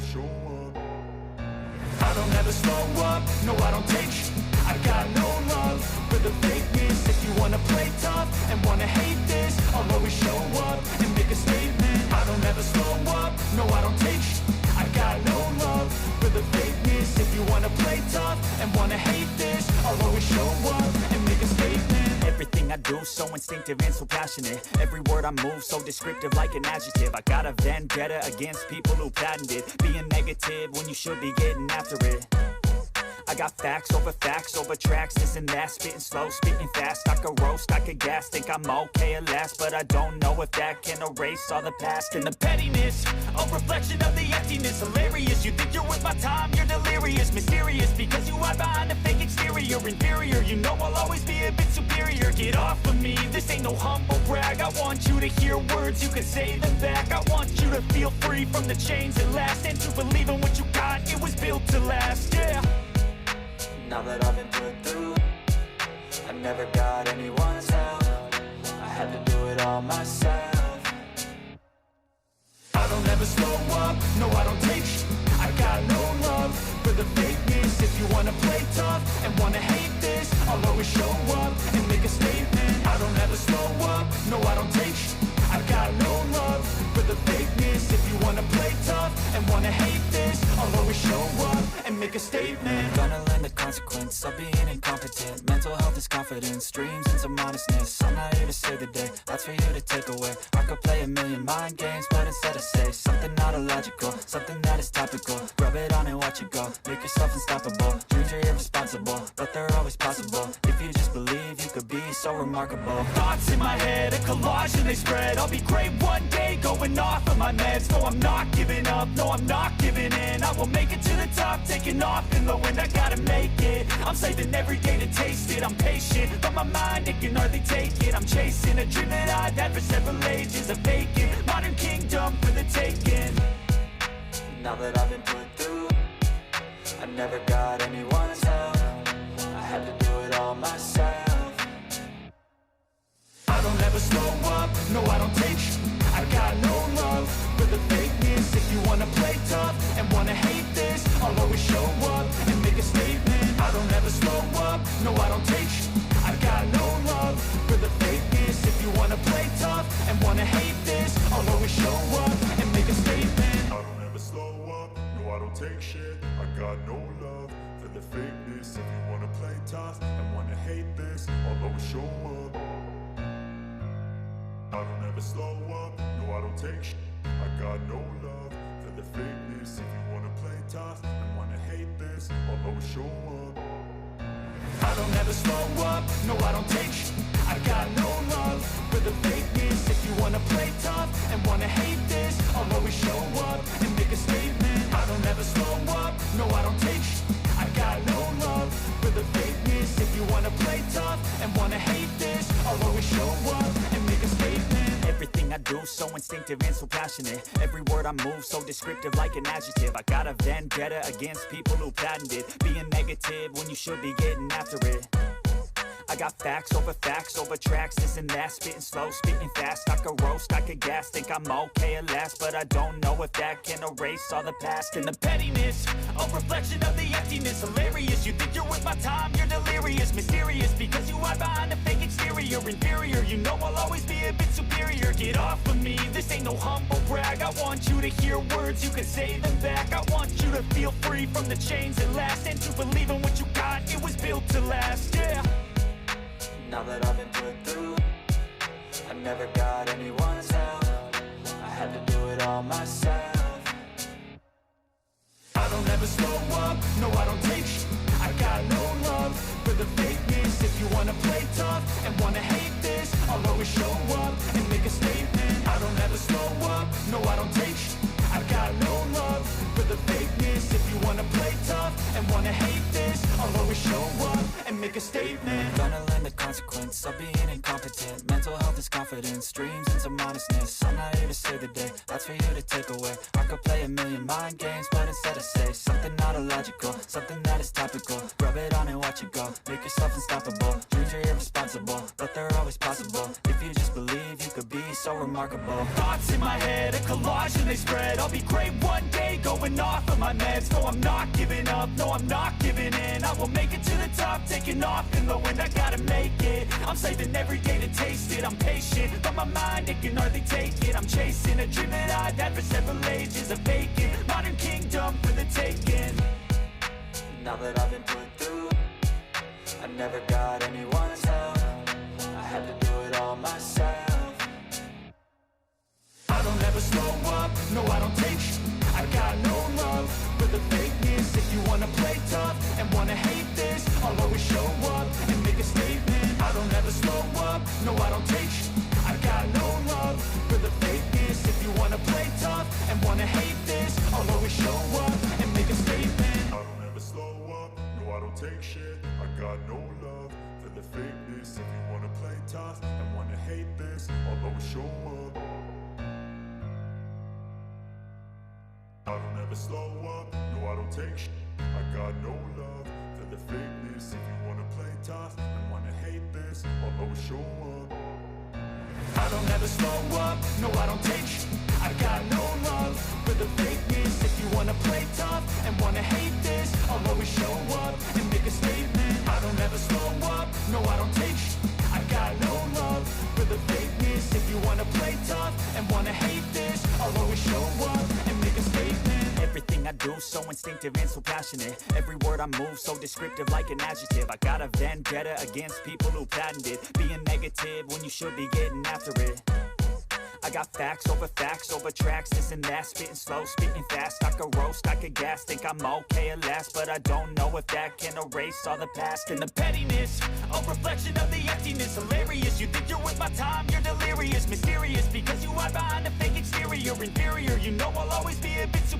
show up. I don't ever slow up, no I don't take sh**. I got no love for the fakeness. If you wanna play tough and wanna hate this, I'll always show up and make a statement. I don't ever slow up, no I don't take sh**. I got no love for the fakeness. If you wanna play tough and wanna hate this, I'll always show up and make a statement. Everything I do so instinctive and so passionate. Every word I move so descriptive like an adjective. I got a vendetta against people who patented being negative when you should be getting after it. I got facts over tracks, this and that. Spitting slow, spitting fast. I could roast, I could gas. Think I'm okay at last, but I don't know if that can erase all the past. And the pettiness, a reflection of the emptiness. Hilarious, you think you're worth my time, you're delirious. Mysterious, because you hide behind a fake exterior. Inferior, you know I'll always be a bit superior. Get off of me, this ain't no humble brag. I want you to hear words, you can say them back. I want you to feel free from the chains that last, and to believe in what you got, it was built to last, yeah. Now that I've been put through, I never got anyone's help. I had to do it all myself. I don't ever slow up, no I don't take sh**. I got no love for the fakeness. If you wanna play tough and wanna hate this, I'll always show up and make a statement. I don't ever slow up, no I don't take sh**. I got no love for the fakeness. If you wanna play tough and wanna hate this, I'll always show up and make a statement. Gonna learn the consequence of being incompetent. Mental health is confidence, dreams and some honestness. I'm not here to save the day, that's for you to take away. I could play a million mind games, but instead I say something not illogical, something that is topical. Rub it on and watch it go, make yourself unstoppable. Dreams are irresponsible, but they're always possible. If you just believe, you could be so remarkable. Thoughts in my head, a collage and they spread. I'll be great one day, going off of my meds. No, I'm not giving up, no, I'm not giving in. I will make it to the top, taking off in the wind. I gotta make it, I'm saving every day to taste it. I'm patient, but my mind, it can hardly take it. I'm chasing a dream that I've had for several ages. A vacant, modern kingdom for the taking. Now that I've been put through, I never got anyone's help. I had to do it all myself. I don't ever slow up, no I don't take sh**. I got no love for the fakeness. If you wanna play tough and wanna hate this, I'll always show up and make a statement. I don't ever slow up, no I don't take sh**. I got no love for the fakeness. If you wanna play tough and wanna hate this, I'll always show up and make a statement. I don't ever slow up, no I don't take shit. I got no love for the fakeness. If you wanna play tough and wanna hate this, I'll always show up. I don't ever slow up, no I don't take shit. I got no love for the fakeness. If you wanna play tough and wanna hate this, I'll always show up. I don't ever slow up, no I don't take sh**. I got no love for the fakeness. If you wanna play tough and wanna hate this, I'll always show up and make a statement. I don't ever slow up, no I don't take sh**. I got no love for the fakeness. If you wanna play tough and wanna hate this, I'll always show up and make a statement. Everything I do so instinctive and so passionate. Every word I move so descriptive like an adjective. I got a vendetta against people who patented being negative when you should be getting after it. I got facts over tracks, this and that. Spitting slow, spitting fast. I could roast, I could gas. Think I'm okay at last, but I don't know if that can erase all the past. And the pettiness, a reflection of the emptiness. Hilarious, you think you're worth my time, you're delirious. Mysterious, because you hide behind a fake exterior. Inferior, you know I'll always be a bit superior. Get off of me, this ain't no humble brag. I want you to hear words, you can say them back. I want you to feel free from the chains that last, and to believe in what you got, it was built to last, yeah. Now that I've been put through, I never got anyone's help. I had to do it all myself. I don't ever slow up, no I don't take sh**. I got no love for the fakeness. If you wanna play tough and wanna hate this, I'll always show up and make a statement. I don't ever slow up, no I don't take sh**. I got no love for the fakeness. If you wanna play tough and wanna hate this, I'll always show up and make a statement. Gonna learn the consequence of being incompetent. Mental health is confidence, dreams and some honestness. I'm not here to save the day, that's for you to take away. I could play a million mind games, but instead I say something not illogical, something that is topical. Rub it on and watch it go, make yourself unstoppable. Dreams are irresponsible, but they're always possible. If you just believe, you could be so remarkable. Thoughts in my head, a collage and they spread. I'll be great one day, going off of my meds. No, I'm not giving up, no, I'm not giving in. I will make it to the top, taking off in the wind. I gotta make it, I'm saving every day to taste it. I'm patient, but my mind, it can hardly take it. I'm chasing a dream that I've had for several ages. A vacant, modern kingdom for the taking. Now that I've been put through, I never got anyone's help. I had to do it all myself. I don't ever slow up, no I don't take sh**. I got no love for the fakeness. If you wanna play tough and wanna hate this, I'll always show up and make a statement. I don't ever slow up, no I don't take sh**. I got no love for the fakeness. If you wanna play tough and wanna hate this, I'll always show up and make a statement. I don't ever slow up, no I don't take shit. I got no love for the fakeness. If you wanna play tough and wanna hate this, I'll always show up. I don't ever slow up, no I don't take shit. I got no love for the fakeness. If you wanna play tough and wanna hate this, I'll always show up. I don't ever slow up, no I don't take sh**. I got no love for the fakeness. If you wanna play tough and wanna hate this, I'll always show up and make a statement. I don't ever slow up, no I don't take sh**. I got no love for the fakeness. If you wanna play tough and wanna hate this, I'll always show up and make a statement. Everything I do so instinctive and so passionate. Every word I move so descriptive like an adjective. I got a vendetta against people who patented being negative when you should be getting after it. I got facts over tracks, this and that. Spitting slow, spitting fast. I could roast, I could gas. Think I'm okay at last, but I don't know if that can erase all the past. And the pettiness, a reflection of the emptiness. Hilarious, you think you're worth my time, you're delirious. Mysterious, because you hide behind a fake exterior. Inferior, you know I'll always be a bit superior.